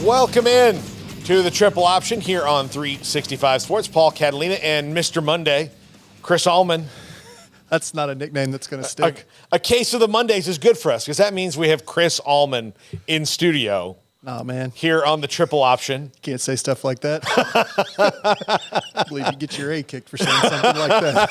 Welcome in to the triple option here on 365 Sports. Paul Catalina and Mr. Monday, Chris Allman. That's not a nickname that's going to stick. A case of the Mondays is good for us because that means we have Chris Allman in studio. Oh, man. Here on the triple option. Can't say stuff like that. I believe you get your A kicked for saying something like that.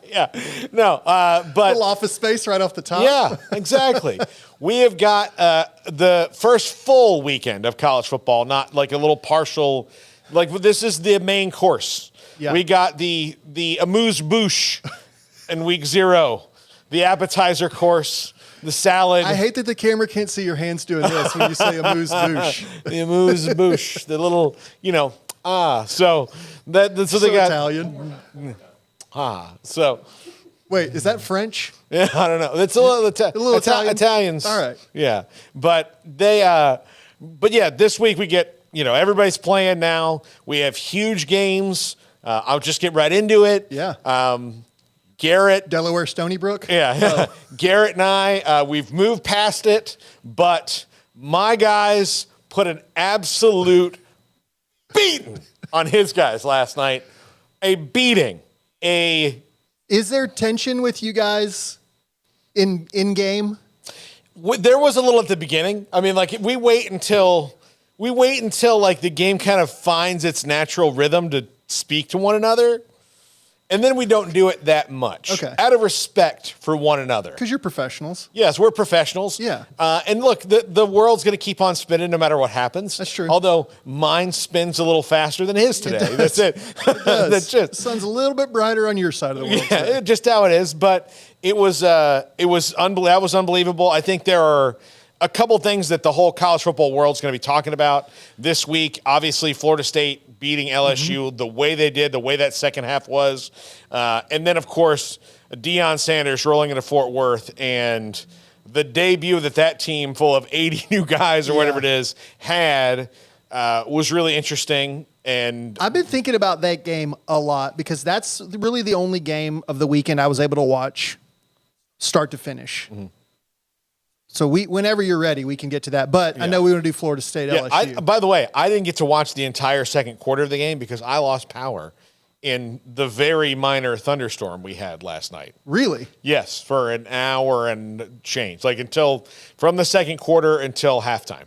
Yeah. No, but... A little office space right off the top. Yeah, exactly. We have got the first full weekend of college football, not like a little partial... Like, this is the main course. Yeah. We got the amuse-bouche in week 0, the appetizer course... The salad. I hate that the camera can't see your hands doing this when you say amuse-bouche. The amuse-bouche. The little, So so they got Italian. So. Wait, is that French? Yeah, I don't know. It's a little Italian. Italians. All right. Yeah, but this week we get everybody's playing now. We have huge games. I'll just get right into it. Yeah. Garrett. Delaware Stony Brook? Yeah. Garrett and I, we've moved past it, but my guys put an absolute beating on his guys last night. A beating. Is there tension with you guys in game? There was a little at the beginning. I mean, like, we wait until like the game kind of finds its natural rhythm to speak to one another. And then we don't do it that much. Okay. Out of respect for one another. Because you're professionals. Yes, we're professionals. Yeah. And look, the world's going to keep on spinning no matter what happens. That's true. Although mine spins a little faster than his today. That's it. It does. That's just. The sun's a little bit brighter on your side of the world. Yeah, just how it is. But that was unbelievable. I think there are a couple things that the whole college football world's going to be talking about this week. Obviously, Florida State beating LSU the way they did, the way that second half was. And then, of course, Deion Sanders rolling into Fort Worth and the debut that team full of 80 new guys or whatever it is had was really interesting. And I've been thinking about that game a lot because that's really the only game of the weekend I was able to watch start to finish. Mm-hmm. So whenever you're ready, we can get to that. But I know we want to do Florida State, LSU. By the way, I didn't get to watch the entire second quarter of the game because I lost power in the very minor thunderstorm we had last night. Really? Yes, for an hour and change, from the second quarter until halftime.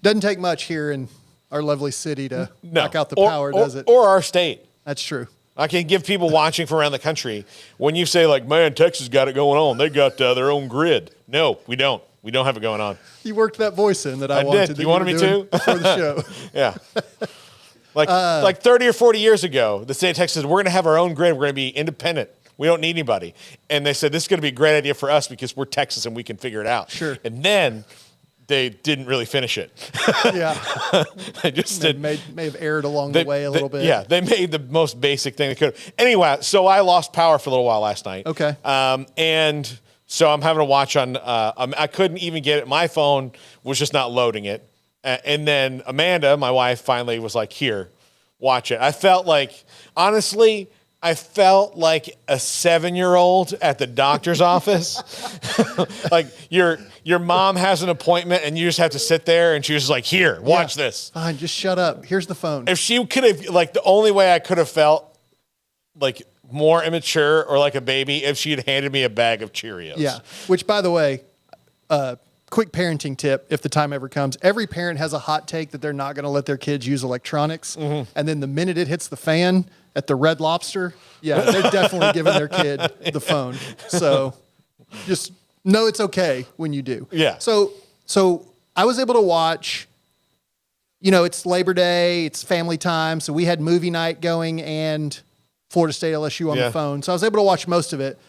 Doesn't take much here in our lovely city to knock out the power, does it? Or our state. That's true. I can give people watching from around the country, when you say, like, man, Texas got it going on, they got their own grid. No, we don't. We don't have it going on. You worked that voice in that I wanted. Did. You wanted me to? Before the show. Yeah. Like 30 or 40 years ago, the state of Texas said, we're going to have our own grid. We're going to be independent. We don't need anybody. And they said, this is going to be a great idea for us because we're Texas and we can figure it out. Sure. And then they didn't really finish it. Yeah. They may have erred along the way a little bit. Yeah, they made the most basic thing they could. Anyway, so I lost power for a little while last night. Okay. And so I'm having to watch on, I couldn't even get it. My phone was just not loading it. And then Amanda, my wife, finally was like, here, watch it. I felt like a 7-year-old at the doctor's office. Like your mom has an appointment and you just have to sit there and she was like, here, watch this. Fine, just shut up. Here's the phone. If she could have, like, the only way I could have felt like more immature or like a baby if she had handed me a bag of Cheerios. Yeah, which, by the way, quick parenting tip, if the time ever comes, every parent has a hot take that they're not going to let their kids use electronics. Mm-hmm. And then the minute it hits the fan at the Red Lobster, they're definitely giving their kid the phone. So just know it's okay when you do. Yeah. So I was able to watch, it's Labor Day, it's family time. So we had movie night going and Florida State LSU on the phone. So I was able to watch most of it.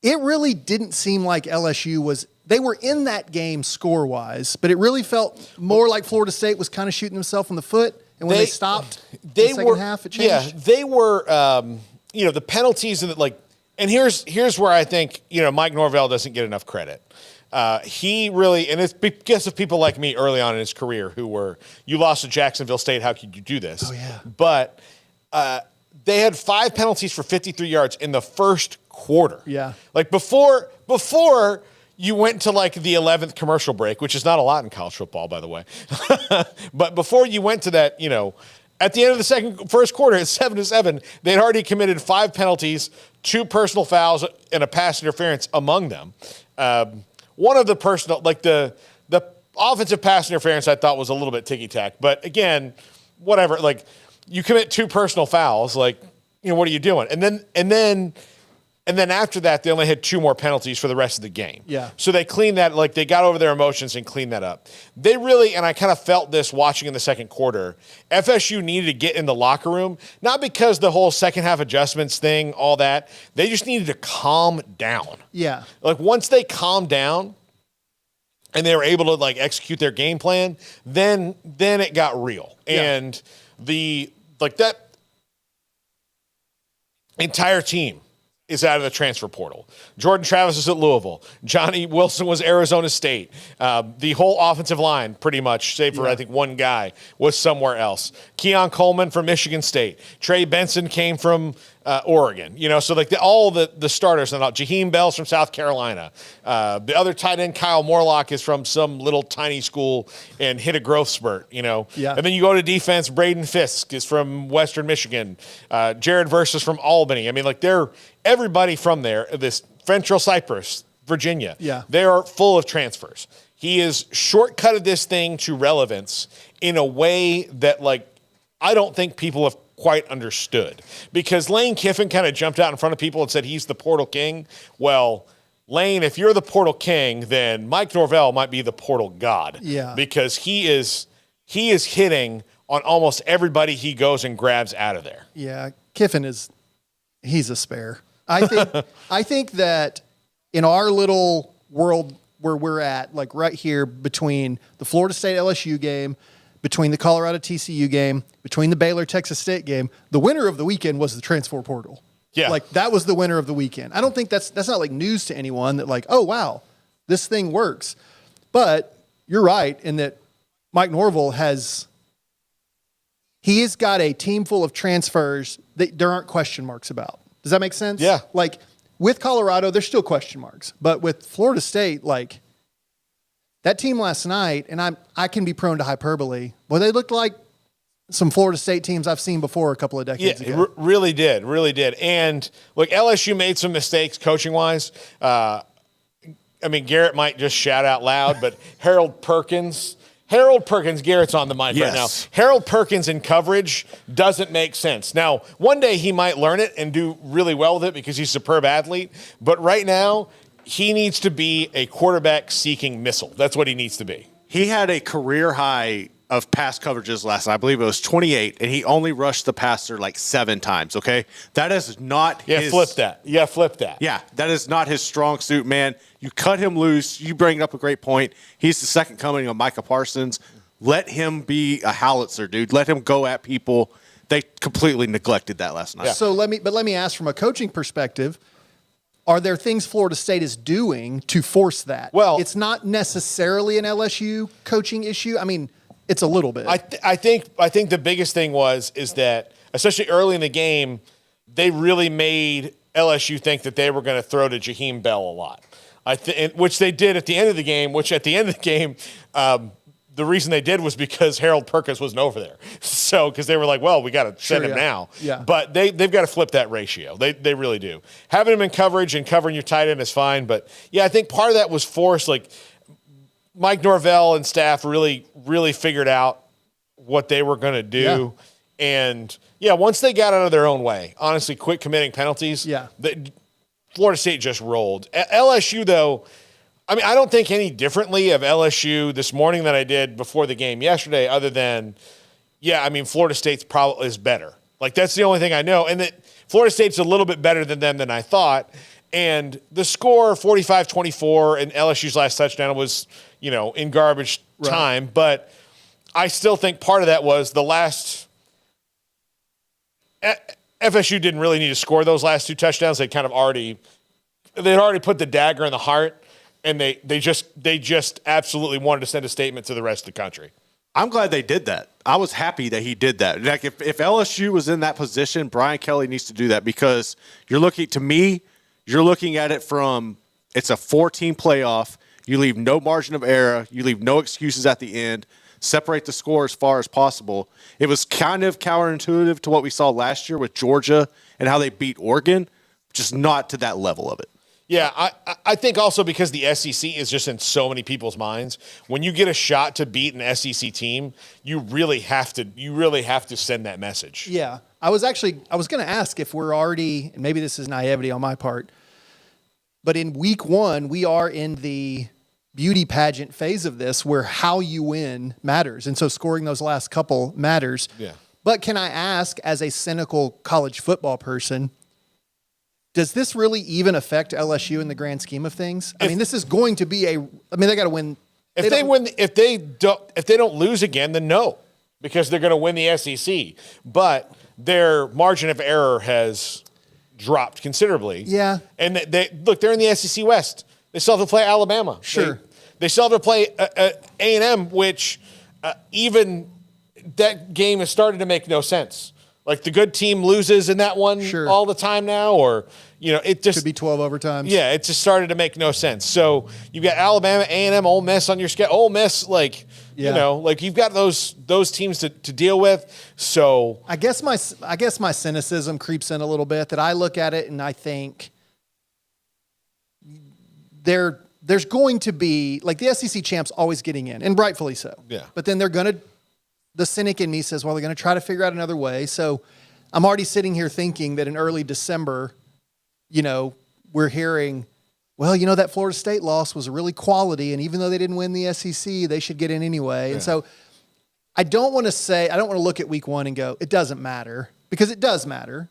It really didn't seem like LSU they were in that game score-wise, but it really felt more like Florida State was kind of shooting themselves in the foot. And when they stopped in the second half, it changed. Yeah, they were, the penalties and here's where I think, Mike Norvell doesn't get enough credit. He really, and it's because of people like me early on in his career who were, you lost to Jacksonville State, how could you do this? Oh, yeah. But they had 5 penalties for 53 yards in the first quarter. Yeah. Like before you went to like the 11th commercial break, which is not a lot in college football, by the way. But before you went to that, at the end of the first quarter at 7-7, they'd already committed 5 penalties, 2 personal fouls, and a pass interference among them. One of the personal, like the offensive pass interference, I thought was a little bit ticky-tack. But again, whatever. Like, you commit 2 personal fouls, like, what are you doing? And then after that, they only had 2 more penalties for the rest of the game. Yeah. So they cleaned that, like they got over their emotions and cleaned that up. They really, and I kind of felt this watching in the second quarter, FSU needed to get in the locker room, not because the whole second half adjustments thing, all that. They just needed to calm down. Yeah. Like once they calmed down and they were able to like execute their game plan, then it got real. Yeah. And that entire team is out of the transfer portal. Jordan Travis is at Louisville. Johnny Wilson was Arizona State. The whole offensive line, pretty much, save for I think one guy, was somewhere else. Keon Coleman from Michigan State. Trey Benson came from Oregon. So like all the starters and all. Jaheim Bell's from South Carolina. The other tight end, Kyle Morlock, is from some little tiny school and hit a growth spurt. Yeah. And then you go to defense. Braden Fisk is from Western Michigan. Jared Verse is from Albany. I mean, like they're everybody from there. This Fentrell Cypress, Virginia. Yeah. They are full of transfers. He has shortcutted this thing to relevance in a way that, like, I don't think people have quite understood. Because Lane Kiffin kind of jumped out in front of people and said he's the portal king. Well, Lane, if you're the portal king, then Mike Norvell might be the portal god. Yeah. Because he is hitting on almost everybody he goes and grabs out of there. Yeah. Kiffin he's a spare. I think that in our little world where we're at, like right here between the Florida State LSU game, between the Colorado TCU game, between the Baylor Texas State game, the winner of the weekend was the transfer portal. Yeah. Like that was the winner of the weekend. I don't think that's not like news to anyone that like, oh wow, this thing works. But you're right in that Mike Norvell has got a team full of transfers that there aren't question marks about. Does that make sense? Yeah. Like with Colorado, there's still question marks. But with Florida State, like that team last night, and I can be prone to hyperbole, well, they looked like some Florida State teams I've seen before a couple of decades ago. Really did. And look, LSU made some mistakes coaching-wise. I mean, Garrett might just shout out loud, but Harold Perkins, Garrett's on the mic right now. Harold Perkins in coverage doesn't make sense. Now, one day he might learn it and do really well with it because he's a superb athlete. But right now, he needs to be a quarterback-seeking missile. That's what he needs to be. He had a career high of pass coverages last night. I believe it was 28, and he only rushed the passer like 7 times, okay? That is not his... Flip that. Yeah, that is not his strong suit, man. You cut him loose. You bring up a great point. He's the second coming of Micah Parsons. Let him be a howitzer, dude. Let him go at people. They completely neglected that last night. Yeah. So let me ask from a coaching perspective, are there things Florida State is doing to force that? Well, it's not necessarily an LSU coaching issue. I mean, it's a little bit. I think the biggest thing is that, especially early in the game, they really made LSU think that they were going to throw to Jaheim Bell a lot. Which they did at the end of the game, the reason they did was because Harold Perkins wasn't over there. So, because they were like, well, we got to send him now. Yeah. But they've got to flip that ratio. They really do. Having him in coverage and covering your tight end is fine. But, yeah, I think part of that was forced. Like, Mike Norvell and staff really, really figured out what they were going to do. Yeah. And, yeah, once they got out of their own way, honestly, quit committing penalties. Yeah. Florida State just rolled. LSU, though, I mean, I don't think any differently of LSU this morning than I did before the game yesterday, other than, yeah, I mean, Florida State's probably is better. Like, that's the only thing I know. And that Florida State's a little bit better than them than I thought. And the score, 45-24, and LSU's last touchdown was, in garbage time. But I still think part of that was the last FSU didn't really need to score those last 2 touchdowns. They'd already put the dagger in the heart, and they just absolutely wanted to send a statement to the rest of the country. I'm glad they did that. I was happy that he did that. Like if LSU was in that position, Brian Kelly needs to do that because you're looking at it from It's a 4-team playoff. You leave no margin of error. You leave no excuses at the end. Separate the score as far as possible. It was kind of counterintuitive to what we saw last year with Georgia and how they beat Oregon, just not to that level of it. Yeah, I think also because the SEC is just in so many people's minds. When you get a shot to beat an SEC team, you really have to send that message. Yeah. I was going to ask if we're already, and maybe this is naivety on my part, but in week 1, we are in the beauty pageant phase of this where how you win matters. And so scoring those last couple matters. Yeah. But can I ask, as a cynical college football person, does this really even affect LSU in the grand scheme of things? I mean, this is going to be they got to win. If they don't lose again, then no, because they're going to win the SEC. But their margin of error has dropped considerably. Yeah. And they're in the SEC West. They still have to play Alabama. Sure. They still have to play A&M, which even that game is starting to make no sense. Like the good team loses in that one all the time now, or it just could be 12 overtimes. Yeah, it just started to make no sense. So you got Alabama, A&M, Ole Miss on your schedule. Ole Miss, you've got those teams to deal with. So I guess my cynicism creeps in a little bit, that I look at it and I think there's going to be, like, the SEC champs always getting in, and rightfully so. Yeah. But then the cynic in me says, well, they're going to try to figure out another way. So I'm already sitting here thinking that in early December, we're hearing, well, that Florida State loss was really quality, and even though they didn't win the SEC, they should get in anyway. Yeah. And so I don't want to look at week 1 and go, it doesn't matter, because it does matter.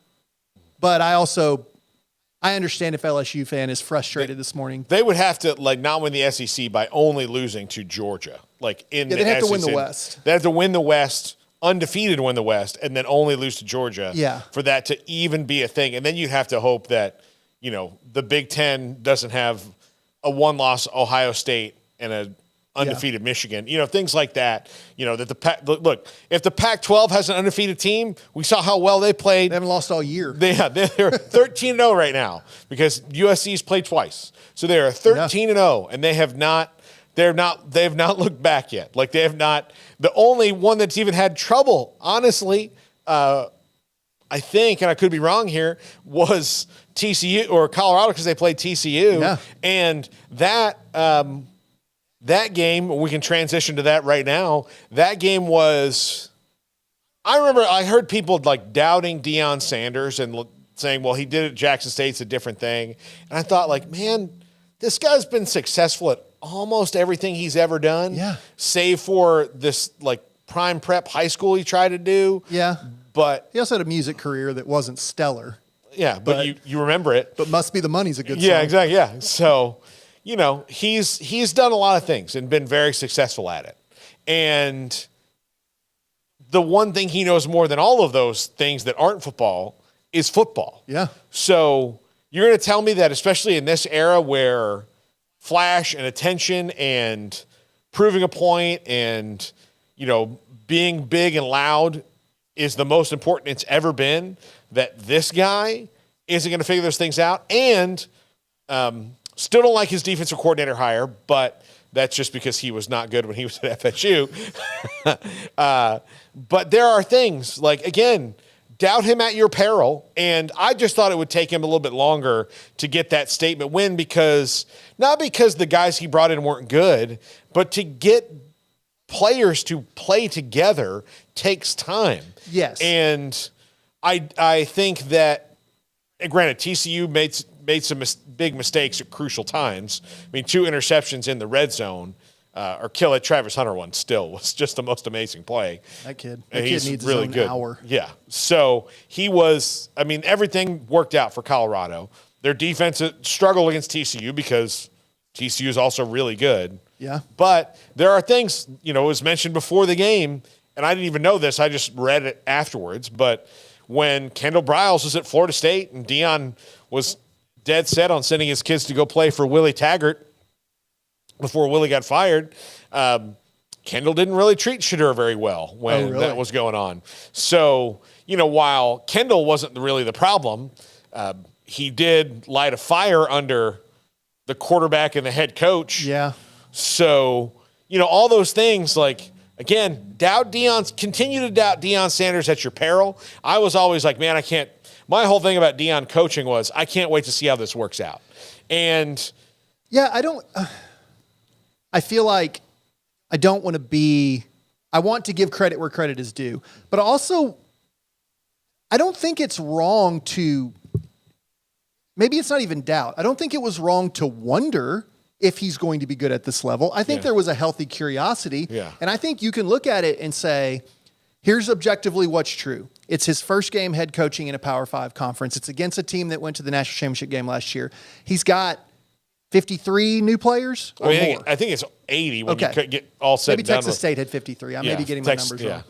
But I understand if LSU fan is frustrated this morning. They would have to not win the SEC by only losing to Georgia. They'd have to win the West. They have to win the West, undefeated win the West, and then only lose to Georgia. Yeah. For that to even be a thing, and then you'd have to hope that the Big Ten doesn't have a 1-loss Ohio State and a undefeated Michigan. Things like that. Look, if the Pac-12 has an undefeated team, we saw how well they played. They haven't lost all year. They're 13-0 right now because USC's played twice. So they are 13-0, and they've not looked back yet. Like, they have not. The only one that's even had trouble, honestly, I think, and I could be wrong here, was TCU or Colorado, because they played TCU. Yeah. And that game, we can transition to that right now. That game was, I remember I heard people doubting Deion Sanders and saying, well, he did it at Jackson State, it's a different thing. And I thought, man, this guy's been successful at almost everything he's ever done. Yeah. Save for this prime prep high school he tried to do. Yeah. But he also had a music career that wasn't stellar. Yeah, but you remember it. But Must Be the Money's a good song. Yeah, exactly. Yeah. So, he's done a lot of things and been very successful at it. And the one thing he knows more than all of those things that aren't football is football. Yeah. So you're going to tell me that, especially in this era where flash and attention and proving a point and, being big and loud is the most important it's ever been, that this guy isn't going to figure those things out. And still don't like his defensive coordinator hire, but that's just because he was not good when he was at FSU. But there are things, again, doubt him at your peril. And I just thought it would take him a little bit longer to get that statement win, not because the guys he brought in weren't good, but to get players to play together takes time. Yes. And I think that, granted, TCU made some big mistakes at crucial times. I mean, 2 interceptions in the red zone, or kill it. Travis Hunter one still was just the most amazing play. That kid He's needs really his own good. hour. Yeah. So everything worked out for Colorado. Their defense struggled against TCU because TCU is also really good. Yeah. But there are things, it was mentioned before the game, and I didn't even know this. I just read it afterwards. But when Kendall Briles was at Florida State and Deion was dead set on sending his kids to go play for Willie Taggart before Willie got fired, Kendall didn't really treat Shedeur very well when that was going on. So, while Kendall wasn't really the problem, he did light a fire under the quarterback and the head coach. Yeah. So, all those things, like, again, continue to doubt Deion Sanders at your peril. I was always like, man, my whole thing about Deion coaching was I can't wait to see how this works out. And yeah, I feel like I don't want to I want to give credit where credit is due, but also I don't think it's wrong maybe it's not even doubt. I don't think it was wrong to wonder if he's going to be good at this level. I think there was a healthy curiosity. Yeah. And I think you can look at it and say, here's objectively what's true. It's his first game head coaching in a Power 5 conference. It's against a team that went to the national championship game last year. He's got 53 new players or more. I think it's 80 when you get all said Maybe and done. Texas State had 53. I may be getting my numbers wrong.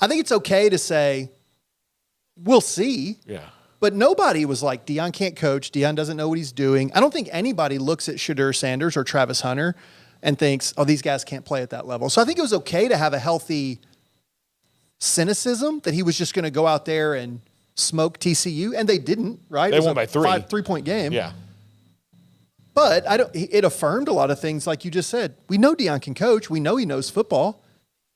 I think it's okay to say, we'll see. Yeah. But nobody was like, Deion can't coach. Deion doesn't know what he's doing. I don't think anybody looks at Shadur Sanders or Travis Hunter and thinks, oh, these guys can't play at that level. So I think it was okay to have a healthy cynicism that he was just going to go out there and smoke TCU. And they didn't, right? They won by 3. 3-point game. Yeah. But it affirmed a lot of things like you just said. We know Deion can coach. We know he knows football.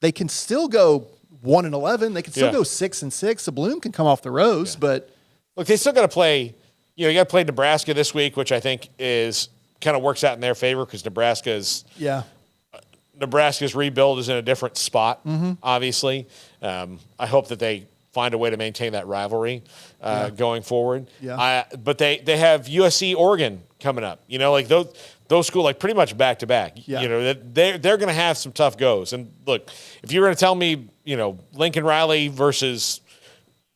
They can still go 1-11. They can still go 6-6. The bloom can come off the rose, but look, they still got to play. You got to play Nebraska this week, which I think is kind of works out in their favor because Nebraska's rebuild is in a different spot. Obviously, I hope that they find a way to maintain that rivalry going forward. Yeah. But they have USC, Oregon coming up. Like those schools, like pretty much back to back. Yeah. They're going to have some tough goes. And look, if you were going to tell me, Lincoln Riley versus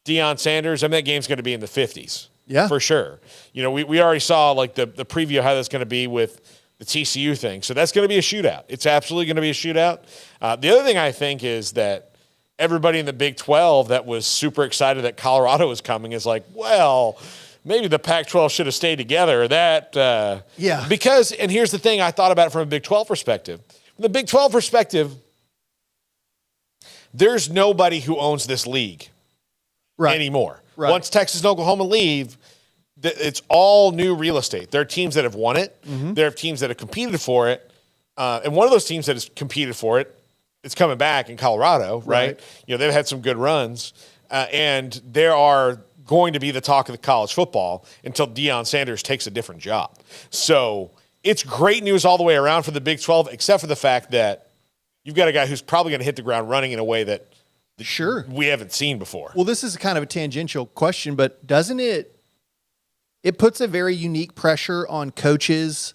Deion Sanders, that game's going to be in the 50s. Yeah. For sure. We already saw like the preview of how that's going to be with the TCU thing. So that's going to be a shootout. It's absolutely going to be a shootout. The other thing I think is that everybody in the Big 12 that was super excited that Colorado was coming is like, well, maybe the Pac-12 should have stayed together. Because, and here's the thing, I thought about it from a Big 12 perspective. From the Big 12 perspective, there's nobody who owns this league anymore. Right. Once Texas and Oklahoma leave, it's all new real estate. There are teams that have won it. There are teams that have competed for it. And one of those teams that has competed for it, it's coming back in Colorado, right? They've had some good runs. And there are going to be the talk of the college football until Deion Sanders takes a different job. So it's great news all the way around for the Big 12, except for the fact that you've got a guy who's probably going to hit the ground running in a way that we haven't seen before. Well, this is kind of a tangential question, but doesn't it puts a very unique pressure on coaches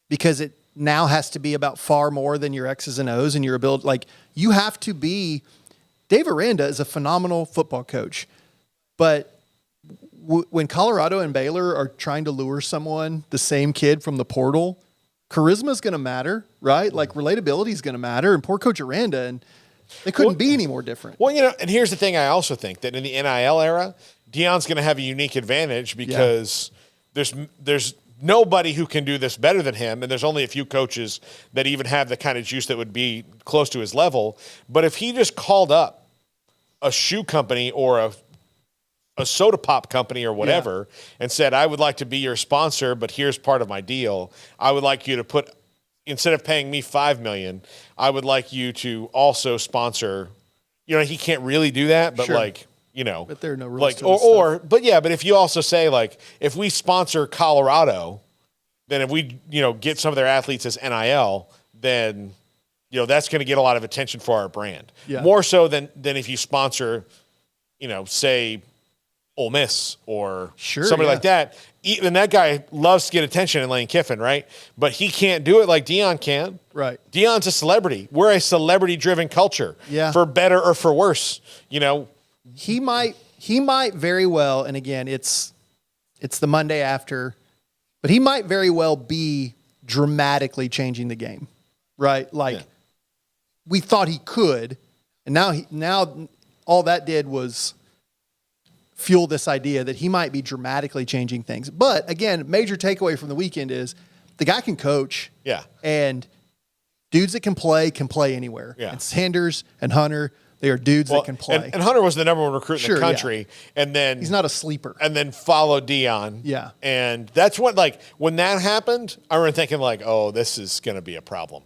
because it now has to be about far more than your X's and O's and your ability. Like, you have to be – Dave Aranda is a phenomenal football coach, but when Colorado and Baylor are trying to lure someone, the same kid from the portal, charisma is going to matter, right? Like, relatability is going to matter, and poor Coach Aranda, and they couldn't be any more different. Well, and here's the thing. I also think that in the NIL era, Deion's going to have a unique advantage because there's nobody who can do this better than him, and there's only a few coaches that even have the kind of juice that would be close to his level. But if he just called up a shoe company or a soda pop company or whatever and said, I would like to be your sponsor, but here's part of my deal. I would like you to put, instead of paying me $5 million, I would like you to also sponsor, he can't really do that, but but there are no rules to this stuff. But if you also say, like, if we sponsor Colorado, then if we, get some of their athletes as NIL, then, that's going to get a lot of attention for our brand. Yeah. More so than if you sponsor, say, Ole Miss or somebody like that. And that guy loves to get attention in Lane Kiffin, right? But he can't do it like Deion can. Right. Deion's a celebrity. We're a celebrity-driven culture. Yeah. For better or for worse, He might very well, and again, it's the Monday after, but he might very well be dramatically changing the game, right? Like, we thought he could, and now all that did was fuel this idea that he might be dramatically changing things. But again, major takeaway from the weekend is the guy can coach. Yeah. And dudes that can play anywhere. Yeah. And Sanders and Hunter They are dudes that can play. And Hunter was the number one recruit in the country. Yeah. And then he's not a sleeper. And then followed Deion. Yeah. And that's what, like, when that happened, I remember thinking, like, oh, this is going to be a problem.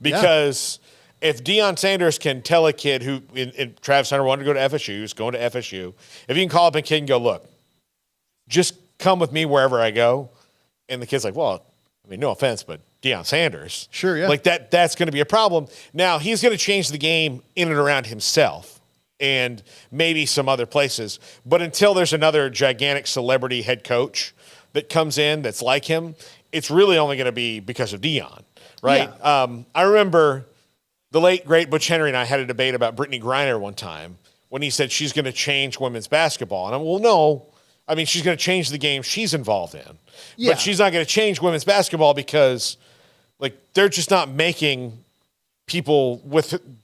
Because if Deion Sanders can tell a kid who, in Travis Hunter wanted to go to FSU, who's going to FSU, if he can call up a kid and go, look, just come with me wherever I go. And the kid's like, well, I mean, no offense, but Deion Sanders. Sure, yeah. Like that's going to be a problem. Now, he's going to change the game in and around himself and maybe some other places. But until there's another gigantic celebrity head coach that comes in that's like him, it's really only going to be because of Deion, right? Yeah. I remember the late, great Butch Henry and I had a debate about Brittany Griner one time when he said she's going to change women's basketball. And I'm, well, no. I mean, she's going to change the game she's involved in. Yeah. But she's not going to change women's basketball because, like, they're just not making people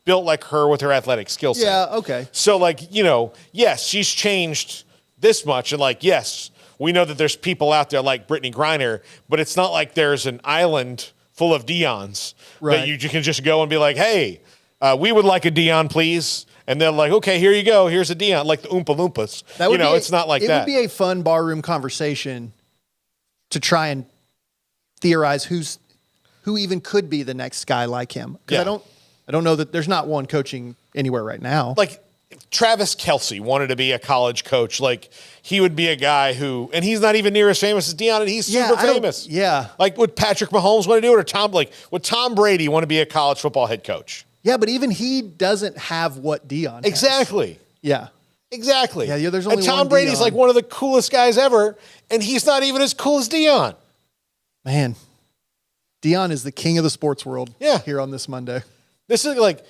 built like her with her athletic skill set. Yeah, okay. So, like, you know, yes, she's changed this much. And, like, yes, we know that there's people out there like Brittany Griner, but it's not like there's an island full of Deions that you can just go and be like, hey, we would like a Deion, please. And they're like, okay, here you go. Here's a Deion, like the Oompa Loompas. It's not like that. It would be a fun barroom conversation to try and theorize who even could be the next guy like him. Because I don't know that there's not one coaching anywhere right now. Like Travis Kelce wanted to be a college coach. Like he would be a guy who, and he's not even near as famous as Deion, and he's super famous. Yeah. Like would Patrick Mahomes want to do it, or would Tom Brady want to be a college football head coach? Yeah, but even he doesn't have what Deion has. Exactly. Yeah. Exactly. Yeah, there's only and Tom one Brady's Deion. like one of the coolest guys ever, and he's not even as cool as Deion. Man, Deion is the king of the sports world here on this Monday. This is like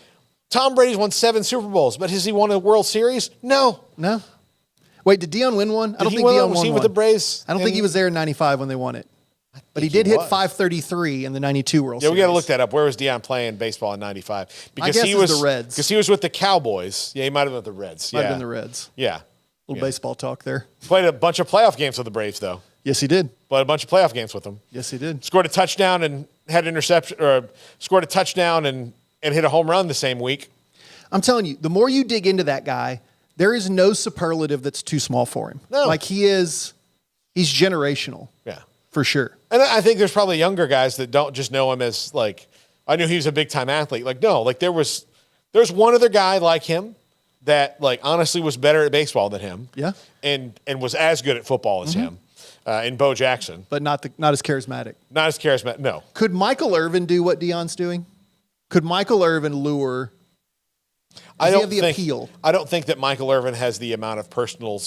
Tom Brady's won 7 Super Bowls, but has he won a World Series? No. No. Wait, did Deion win one? I don't think Deion Deion was won he one. with the Braves? I don't think he was there in 95 when they won it. But he did hit 533 in the 92 World Series. Yeah, we got to look that up. Where was Deion playing baseball in 95? Because he was the Reds. Because he was with the Cowboys. Yeah, he might have been with the Reds. Might have been the Reds. Yeah. Little baseball talk there. Played a bunch of playoff games with the Braves, though. Yes, he did. Played a bunch of playoff games with them. Yes, he did. Scored a touchdown and had an interception, or scored a touchdown and hit a home run the same week. I'm telling you, the more you dig into that guy, there is no superlative that's too small for him. No. Like he's generational. Yeah. For sure. And I think there's probably younger guys that don't just know him as like, I knew he was a big time athlete. Like, no, like there's one other guy like him that like honestly was better at baseball than him. Yeah. And was as good at football as him in Bo Jackson. But not as charismatic. Not as charismatic, no. Could Michael Irvin do what Deion's doing? Could Michael Irvin lure? Does he have the appeal? I don't think that Michael Irvin has the amount of personal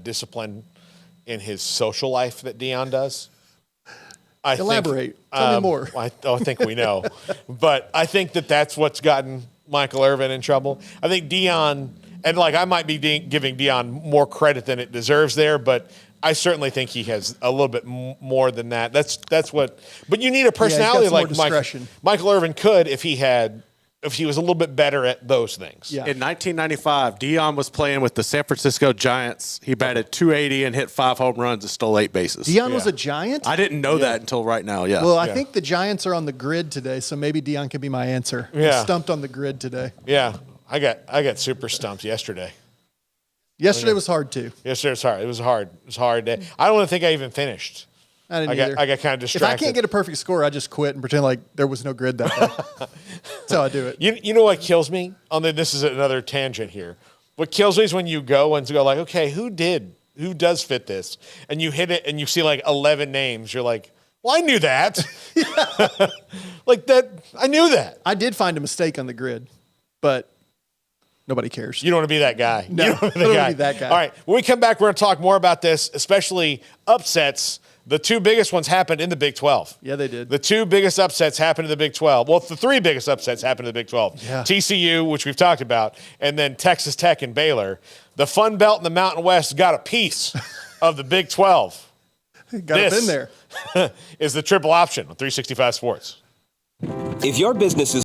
discipline in his social life that Deion does. Elaborate. Tell me more. I think we know. But I think that's what's gotten Michael Irvin in trouble. I think Deion, and like I might be giving Deion more credit than it deserves there, but I certainly think he has a little bit more than that. That's what. But you need a personality like Michael Irvin could if he was a little bit better at those things. Yeah. In 1995, Deion was playing with the San Francisco Giants. He batted .280 and hit 5 home runs and stole 8 bases. Deion was a Giant? I didn't know that until right now, yeah. Well, I think the Giants are on the grid today, so maybe Deion can be my answer. Yeah. I'm stumped on the grid today. Yeah. I got super stumped yesterday. Yesterday was hard, too. Yesterday was hard. It was hard. It was a hard day. I don't even think I even finished. I didn't either. I got kind of distracted. If I can't get a perfect score, I just quit and pretend like there was no grid that day. That's how I do it. You know what kills me? This is another tangent here. What kills me is when you go like, okay, who does fit this? And you hit it and you see like 11 names. You're like, well, I knew that. Like that, I knew that. I did find a mistake on the grid, but nobody cares. You don't want to be that guy. No, you don't want to I don't want to be that guy. All right, when we come back, we're going to talk more about this, especially upsets. The 2 biggest ones happened in the Big 12. Yeah, they did. The 2 biggest upsets happened in the Big 12. Well, the 3 biggest upsets happened in the Big 12. Yeah. TCU, which we've talked about, and then Texas Tech and Baylor. The Fun Belt and the Mountain West got a piece of the Big 12. Got up in there. Is the triple option on 365 Sports. If your business is